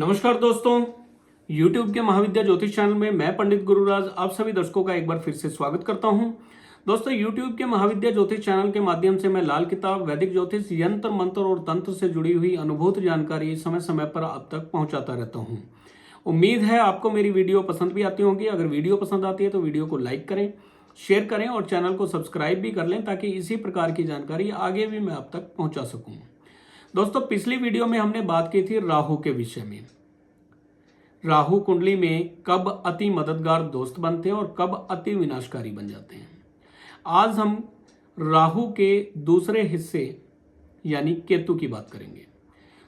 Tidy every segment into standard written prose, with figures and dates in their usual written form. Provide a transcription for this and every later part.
नमस्कार दोस्तों, YouTube के महाविद्या ज्योतिष चैनल में मैं पंडित गुरुराज आप सभी दर्शकों का एक बार फिर से स्वागत करता हूं। दोस्तों, YouTube के महाविद्या ज्योतिष चैनल के माध्यम से मैं लाल किताब, वैदिक ज्योतिष, यंत्र मंत्र और तंत्र से जुड़ी हुई अनुभूत जानकारी समय समय पर आप तक पहुंचाता रहता हूं। उम्मीद है आपको मेरी वीडियो पसंद भी आती होंगी। अगर वीडियो पसंद आती है तो वीडियो को लाइक करें, शेयर करें और चैनल को सब्सक्राइब भी कर लें ताकि इसी प्रकार की जानकारी आगे भी मैं आप तक पहुंचा सकूं। दोस्तों, पिछली वीडियो में हमने बात की थी राहु के विषय में। राहु कुंडली में कब अति मददगार दोस्त बनते हैं और कब अति विनाशकारी बन जाते हैं। आज हम राहु के दूसरे हिस्से यानी केतु की बात करेंगे।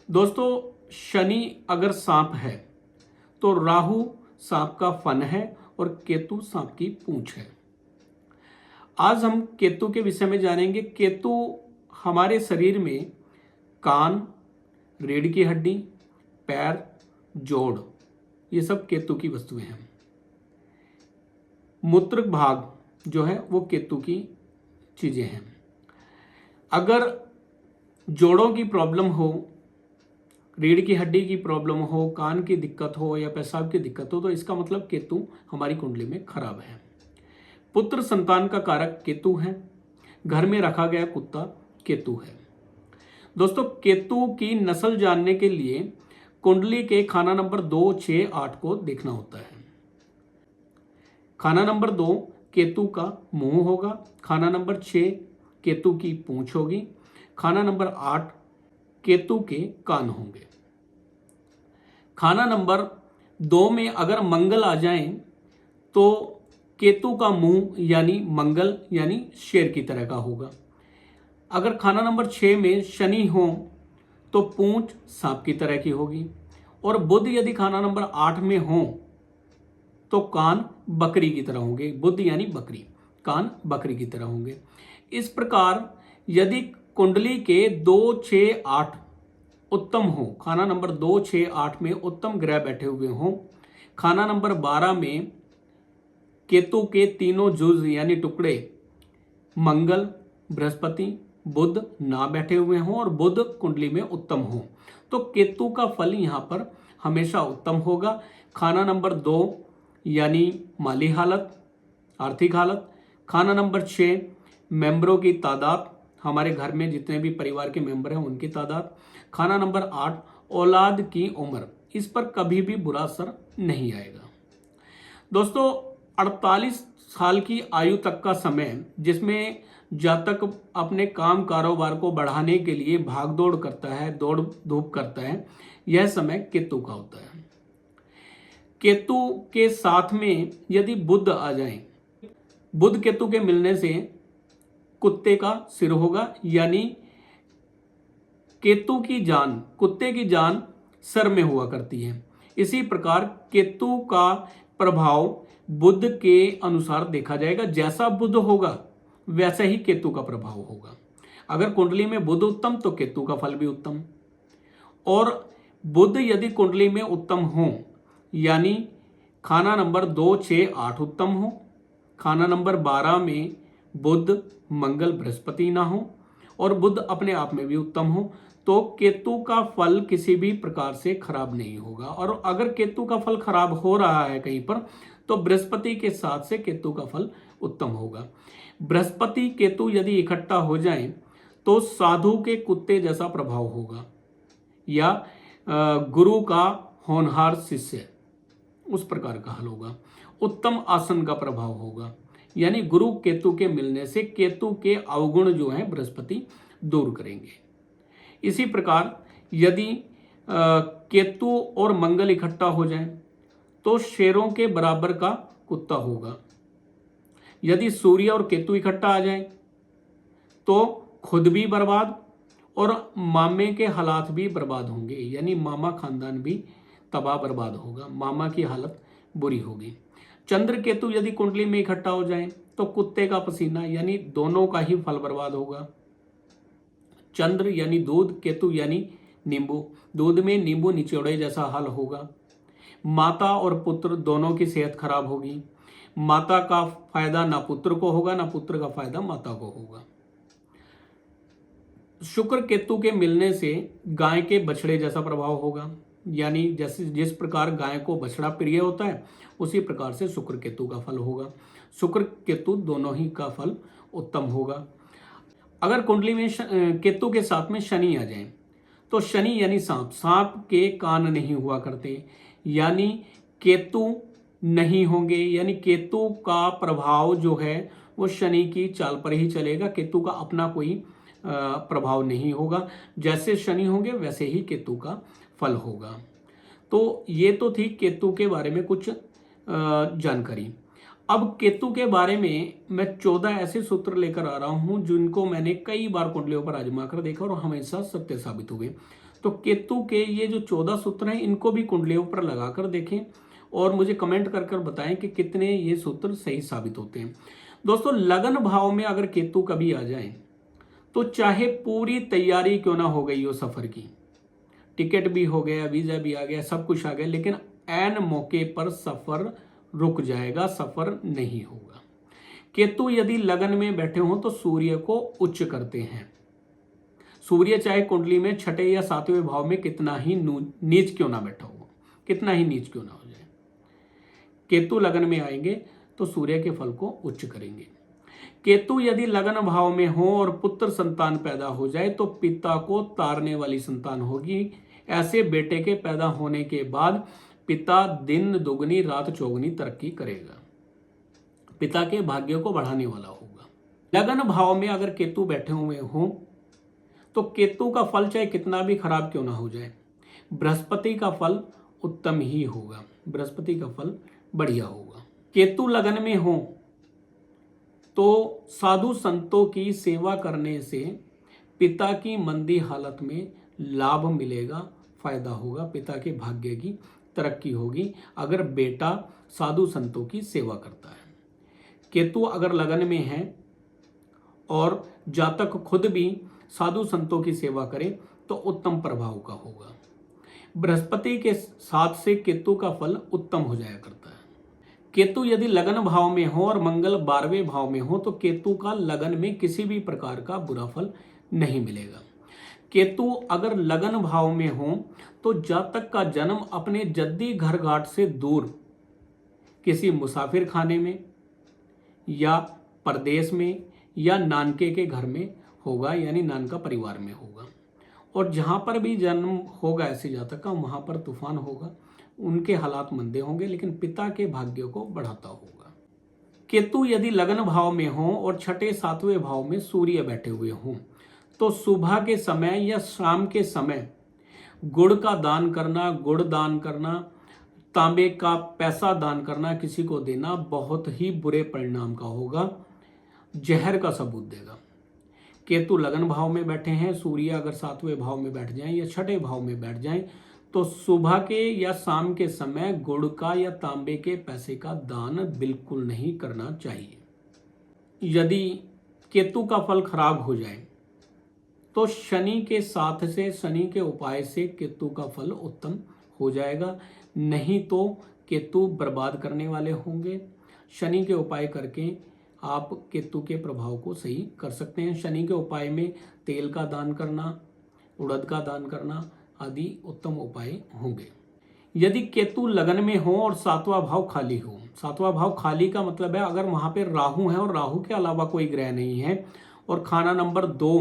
दोस्तों, शनि अगर सांप है तो राहु सांप का फन है और केतु सांप की पूंछ है। आज हम केतु के विषय में जानेंगे। केतु हमारे शरीर में कान, रीढ़ की हड्डी, पैर, जोड़, ये सब केतु की वस्तुएं हैं। मूत्र भाग जो है वो केतु की चीजें हैं। अगर जोड़ों की प्रॉब्लम हो, रीढ़ की हड्डी की प्रॉब्लम हो, कान की दिक्कत हो या पेशाब की दिक्कत हो तो इसका मतलब केतु हमारी कुंडली में खराब है। पुत्र संतान का कारक केतु है। घर में रखा गया कुत्ता केतु है। दोस्तों, केतु की नस्ल जानने के लिए कुंडली के खाना नंबर 2, 6, 8 को देखना होता है। खाना नंबर 2 केतु का मुंह होगा। खाना नंबर 6 केतु की पूंछ होगी। खाना नंबर 8 केतु के कान होंगे। खाना नंबर 2 में अगर मंगल आ जाए तो केतु का मुंह यानी मंगल यानी शेर की तरह का होगा। अगर खाना नंबर 6 में शनि हो तो पूंछ सांप की तरह की होगी। और बुध यदि खाना नंबर 8 में हो तो कान बकरी की तरह होंगे। बुध यानी बकरी, कान बकरी की तरह होंगे। इस प्रकार यदि कुंडली के 2, 6, 8 उत्तम हो, खाना नंबर 2, 6, 8 में उत्तम ग्रह बैठे हुए हों, खाना नंबर 12 में केतु के तीनों जुज यानी टुकड़े मंगल, बृहस्पति, बुध ना बैठे हुए हों और बुध कुंडली में उत्तम हो तो केतु का फल यहां पर हमेशा उत्तम होगा। खाना नंबर 2 यानी माली हालत, आर्थिक हालत। खाना नंबर 6 मेंबरों की तादाद, हमारे घर में जितने भी परिवार के मेंबर हैं उनकी तादाद। खाना नंबर 8 औलाद की उम्र, इस पर कभी भी बुरा असर नहीं आएगा। दोस्तों, 48 साल की आयु तक का समय जिसमें जातक अपने काम कारोबार को बढ़ाने के लिए भागदौड़ करता है, दौड़ धूप करता है, यह समय केतु का होता है। केतु के साथ में यदि बुध आ जाए, बुध केतु के मिलने से कुत्ते का सिर होगा, यानी केतु की जान, कुत्ते की जान सर में हुआ करती है। इसी प्रकार केतु का प्रभाव बुध के अनुसार देखा जाएगा। जैसा बुध होगा वैसा ही केतु का प्रभाव होगा। अगर कुंडली में बुध उत्तम तो केतु का फल भी उत्तम। और बुध यदि कुंडली में उत्तम हो यानी खाना नंबर 2, 6, 8 उत्तम हो, खाना नंबर 12 में बुध, मंगल, बृहस्पति ना हो और बुध अपने आप में भी उत्तम हो तो केतु का फल किसी भी प्रकार से खराब नहीं होगा। और अगर केतु का फल खराब हो रहा है कहीं पर तो बृहस्पति के साथ से केतु का फल उत्तम होगा। बृहस्पति केतु यदि इकट्ठा हो जाएं तो साधु के कुत्ते जैसा प्रभाव होगा या गुरु का होनहार शिष्य, उस प्रकार का हल होगा। उत्तम आसन का प्रभाव होगा, यानी गुरु केतु के मिलने से केतु के अवगुण जो हैं बृहस्पति दूर करेंगे। इसी प्रकार यदि केतु और मंगल इकट्ठा हो जाएं तो शेरों के बराबर का कुत्ता होगा। यदि सूर्य और केतु इकट्ठा आ जाए तो खुद भी बर्बाद और मामे के हालात भी बर्बाद होंगे, यानी मामा खानदान भी तबाह बर्बाद होगा, मामा की हालत बुरी होगी। चंद्र केतु यदि कुंडली में इकट्ठा हो जाए तो कुत्ते का पसीना, यानी दोनों का ही फल बर्बाद होगा। चंद्र यानी दूध, केतु यानी नींबू, दूध में नींबू निचोड़े जैसा हाल होगा। माता और पुत्र दोनों की सेहत खराब होगी। माता का फायदा ना पुत्र को होगा, ना पुत्र का फायदा माता को होगा। शुक्र केतु के मिलने से गाय के बछड़े जैसा प्रभाव होगा। यानी जैसे जिस प्रकार गाय को बछड़ा प्रिय होता है उसी प्रकार से शुक्र केतु का फल होगा। शुक्र केतु दोनों ही का फल उत्तम होगा। अगर कुंडली में केतु के साथ में शनि आ जाए तो शनि यानी सांप, सांप के कान नहीं हुआ करते, यानी केतु नहीं होंगे, यानी केतु का प्रभाव जो है वो शनि की चाल पर ही चलेगा। केतु का अपना कोई प्रभाव नहीं होगा, जैसे शनि होंगे वैसे ही केतु का फल होगा। तो ये तो थी केतु के बारे में कुछ जानकारी। अब केतु के बारे में मैं 14 ऐसे सूत्र लेकर आ रहा हूं जिनको मैंने कई बार कुंडलियों पर आजमा कर देखा और हमेशा सत्य साबित हुए। तो केतु के ये जो 14 सूत्र हैं इनको भी कुंडलियों पर लगाकर देखें और मुझे कमेंट कर कर बताएं कि कितने ये सूत्र सही साबित होते हैं। दोस्तों, लगन भाव में अगर केतु कभी आ जाए तो चाहे पूरी तैयारी क्यों ना हो गई हो, सफर की टिकट भी हो गया, वीजा भी आ गया, सब कुछ आ गया, लेकिन ऐन मौके पर सफर रुक जाएगा, सफर नहीं होगा। केतु यदि लगन में बैठे हों तो सूर्य को उच्च करते हैं। सूर्य चाहे कुंडली में छठे या सातवें भाव में कितना ही नीच क्यों ना बैठा हो, कितना ही नीच क्यों ना हो जाए, केतु लगन में आएंगे तो सूर्य के फल को उच्च करेंगे। केतु यदि लगन भाव में हो और पुत्र संतान पैदा हो जाए तो पिता को तारने वाली संतान होगी। ऐसे बेटे के पैदा होने के बाद पिता दिन दुगनी रात चौगुनी तरक्की करेगा, पिता के भाग्य को बढ़ाने वाला होगा। लगन भाव में अगर केतु बैठे हुए हों तो केतु का फल चाहे कितना भी खराब क्यों ना हो जाए, बृहस्पति का फल उत्तम ही होगा, बृहस्पति का फल बढ़िया होगा। केतु लगन में हो तो साधु संतों की सेवा करने से पिता की मंदी हालत में लाभ मिलेगा, फायदा होगा, पिता के भाग्य की तरक्की होगी अगर बेटा साधु संतों की सेवा करता है। केतु अगर लगन में है और जातक खुद भी साधु संतों की सेवा करे तो उत्तम प्रभाव का होगा। बृहस्पति के साथ से केतु का फल उत्तम हो जाया करता है। केतु यदि लगन भाव में हो और मंगल 12वें भाव में हो तो केतु का लगन में किसी भी प्रकार का बुरा फल नहीं मिलेगा। केतु अगर लगन भाव में हो तो जातक का जन्म अपने जद्दी घर घाट से दूर किसी मुसाफिर खाने में या परदेश में या नानके के घर में होगा, यानी नानका परिवार में होगा। और जहां पर भी जन्म होगा ऐसे जातक का वहां पर तूफान होगा, उनके हालात मंदे होंगे लेकिन पिता के भाग्य को बढ़ाता होगा। केतु यदि लगन भाव में हो और छठे सातवें भाव में सूर्य बैठे हुए हों तो सुबह के समय या शाम के समय गुड़ का दान करना, गुड़ दान करना, तांबे का पैसा दान करना, किसी को देना बहुत ही बुरे परिणाम का होगा, जहर का सबूत देगा। केतु लगन भाव में बैठे हैं, सूर्य अगर सातवें भाव में बैठ जाएं या छठे भाव में बैठ जाएं तो सुबह के या शाम के समय गुड़ का या तांबे के पैसे का दान बिल्कुल नहीं करना चाहिए। यदि केतु का फल खराब हो जाए तो शनि के साथ से, शनि के उपाय से केतु का फल उत्तम हो जाएगा, नहीं तो केतु बर्बाद करने वाले होंगे। शनि के उपाय करके आप केतु के प्रभाव को सही कर सकते हैं। शनि के उपाय में तेल का दान करना, उड़द का दान करना आदि उत्तम उपाय होंगे। यदि केतु लगन में हो और सातवां भाव खाली हो, सातवां भाव खाली का मतलब है अगर वहां पे राहु है और राहु के अलावा कोई ग्रह नहीं है और खाना नंबर 2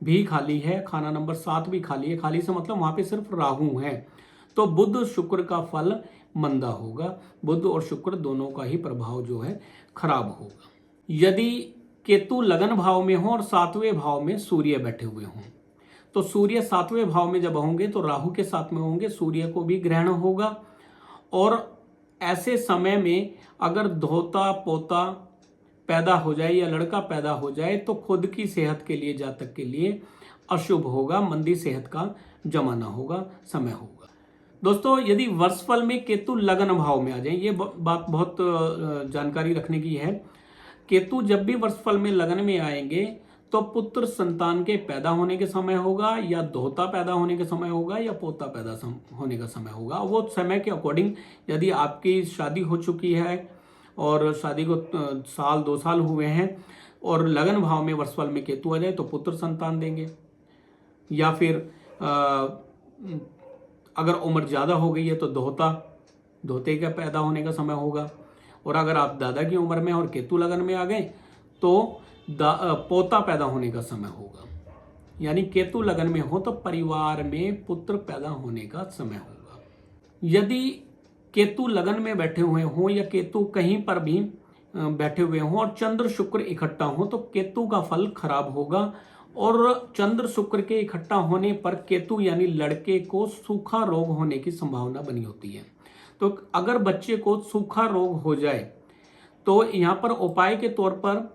भी खाली है, खाना नंबर 7 भी खाली है, खाली से मतलब वहां पे सिर्फ राहु है, तो बुध शुक्र का फल मंदा होगा, बुध और शुक्र दोनों का ही प्रभाव जो है खराब होगा। यदि केतु लगन भाव में हो और सातवें भाव में सूर्य बैठे हुए हों तो सूर्य सातवें भाव में जब होंगे तो राहु के साथ में होंगे, सूर्य को भी ग्रहण होगा। और ऐसे समय में अगर धोता पोता पैदा हो जाए या लड़का पैदा हो जाए तो खुद की सेहत के लिए, जातक के लिए अशुभ होगा, मंदी सेहत का जमाना होगा, समय होगा। दोस्तों, यदि वर्षफल में केतु लगन भाव में आ जाए, ये बात बहुत जानकारी रखने की है। केतु जब भी वर्षफल में लगन में आएंगे तो पुत्र संतान के पैदा होने के समय होगा या धोता पैदा होने के समय होगा या पोता पैदा होने का समय होगा। वो समय के अकॉर्डिंग, यदि आपकी शादी हो चुकी है और शादी को 1-2 साल हुए हैं और लगन भाव में वर्षफल में केतु आ जाए तो पुत्र संतान देंगे, या फिर अगर उम्र ज़्यादा हो गई है तो दोहते का पैदा होने का समय होगा। और अगर आप दादा की उम्र में और केतु लगन में आ गए तो पोता पैदा होने का समय होगा। यानी केतु लगन में हो तो परिवार में पुत्र पैदा होने का समय होगा। यदि केतु लगन में बैठे हुए हों या केतु कहीं पर भी बैठे हुए हों और चंद्र शुक्र इकट्ठा हो तो केतु का फल खराब होगा। और चंद्र शुक्र के इकट्ठा होने पर केतु यानी लड़के को सूखा रोग होने की संभावना बनी होती है। तो अगर बच्चे को सूखा रोग हो जाए तो यहाँ पर उपाय के तौर पर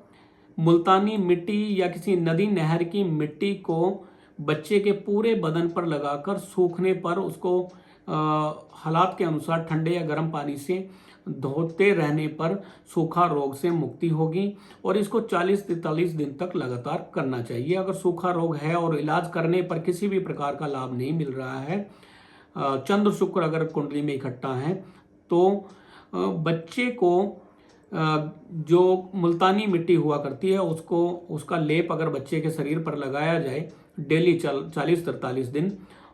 मुल्तानी मिट्टी या किसी नदी नहर की मिट्टी को बच्चे के पूरे बदन पर लगाकर सूखने पर उसको हालात के अनुसार ठंडे या गर्म पानी से धोते रहने पर सूखा रोग से मुक्ति होगी। और इसको 40-43 दिन तक लगातार करना चाहिए। अगर सूखा रोग है और इलाज करने पर किसी भी प्रकार का लाभ नहीं मिल रहा है, चंद्र शुक्र अगर कुंडली में इकट्ठा है, तो बच्चे को जो मुल्तानी मिट्टी हुआ करती है उसका लेप अगर बच्चे के शरीर पर लगाया जाए डेली 40-43 दिन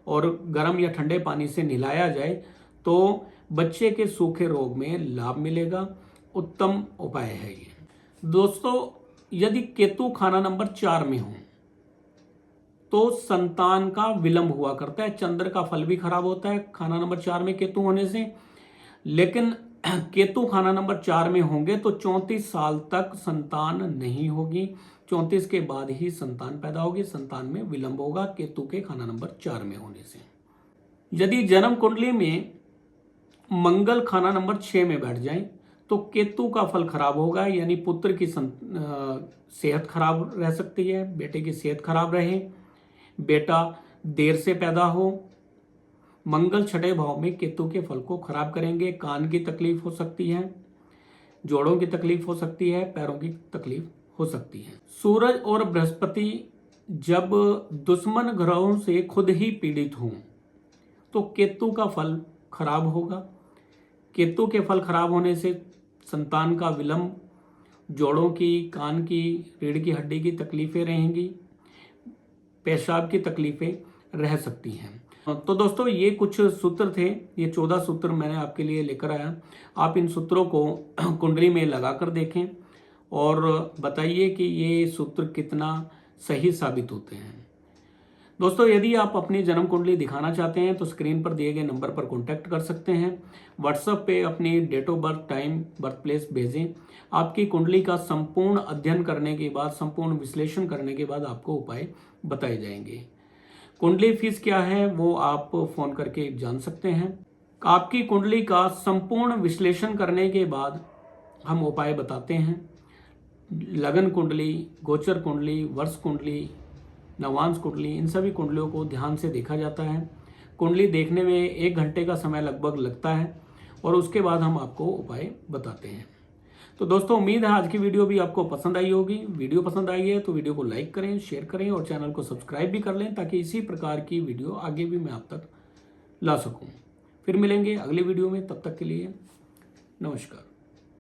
और गर्म या ठंडे पानी से नहलाया जाए तो बच्चे के सूखे रोग में लाभ मिलेगा। उत्तम उपाय है ये। दोस्तों, यदि केतु खाना नंबर 4 में हो तो संतान का विलंब हुआ करता है। चंद्र का फल भी खराब होता है खाना नंबर 4 में केतु होने से। लेकिन केतु खाना नंबर 4 में होंगे तो 34 साल तक संतान नहीं होगी। 34 के बाद ही संतान पैदा होगी। संतान में विलंब होगा केतु के खाना नंबर 4 में होने से। यदि जन्म कुंडली में मंगल खाना नंबर 6 में बैठ जाए तो केतु का फल खराब होगा। यानी पुत्र की सेहत खराब रह सकती है, बेटे की सेहत खराब रहे, बेटा देर से पैदा हो। मंगल 6ठे भाव में केतु के फल को खराब करेंगे। कान की तकलीफ हो सकती है, जोड़ों की तकलीफ हो सकती है, पैरों की तकलीफ हो सकती है। सूरज और बृहस्पति जब दुश्मन ग्रहों से खुद ही पीड़ित हों तो केतु का फल खराब होगा। केतु के फल खराब होने से संतान का विलंब, जोड़ों की, कान की, रीढ़ की हड्डी की तकलीफें रहेंगी, पेशाब की तकलीफें रह सकती हैं। तो दोस्तों, ये कुछ सूत्र थे। ये 14 सूत्र मैंने आपके लिए लेकर आया। आप इन सूत्रों को कुंडली में लगाकर देखें और बताइए कि ये सूत्र कितना सही साबित होते हैं। दोस्तों, यदि आप अपनी जन्म कुंडली दिखाना चाहते हैं तो स्क्रीन पर दिए गए नंबर पर कॉन्टैक्ट कर सकते हैं। व्हाट्सएप पे अपनी date of birth, time, birth place भेजें। आपकी कुंडली का संपूर्ण अध्ययन करने के बाद, संपूर्ण विश्लेषण करने के बाद आपको उपाय बताए जाएंगे। कुंडली फीस क्या है वो आप फोन करके जान सकते हैं। आपकी कुंडली का संपूर्ण विश्लेषण करने के बाद हम उपाय बताते हैं। लगन कुंडली, गोचर कुंडली, वर्ष कुंडली, नवांश कुंडली, इन सभी कुंडलियों को ध्यान से देखा जाता है। कुंडली देखने में 1 घंटे का समय लगभग लगता है और उसके बाद हम आपको उपाय बताते हैं। तो दोस्तों, उम्मीद है आज की वीडियो भी आपको पसंद आई होगी। वीडियो पसंद आई है तो वीडियो को लाइक करें, शेयर करें और चैनल को सब्सक्राइब भी कर लें ताकि इसी प्रकार की वीडियो आगे भी मैं आप तक ला सकूं। फिर मिलेंगे अगले वीडियो में, तब तक के लिए नमस्कार।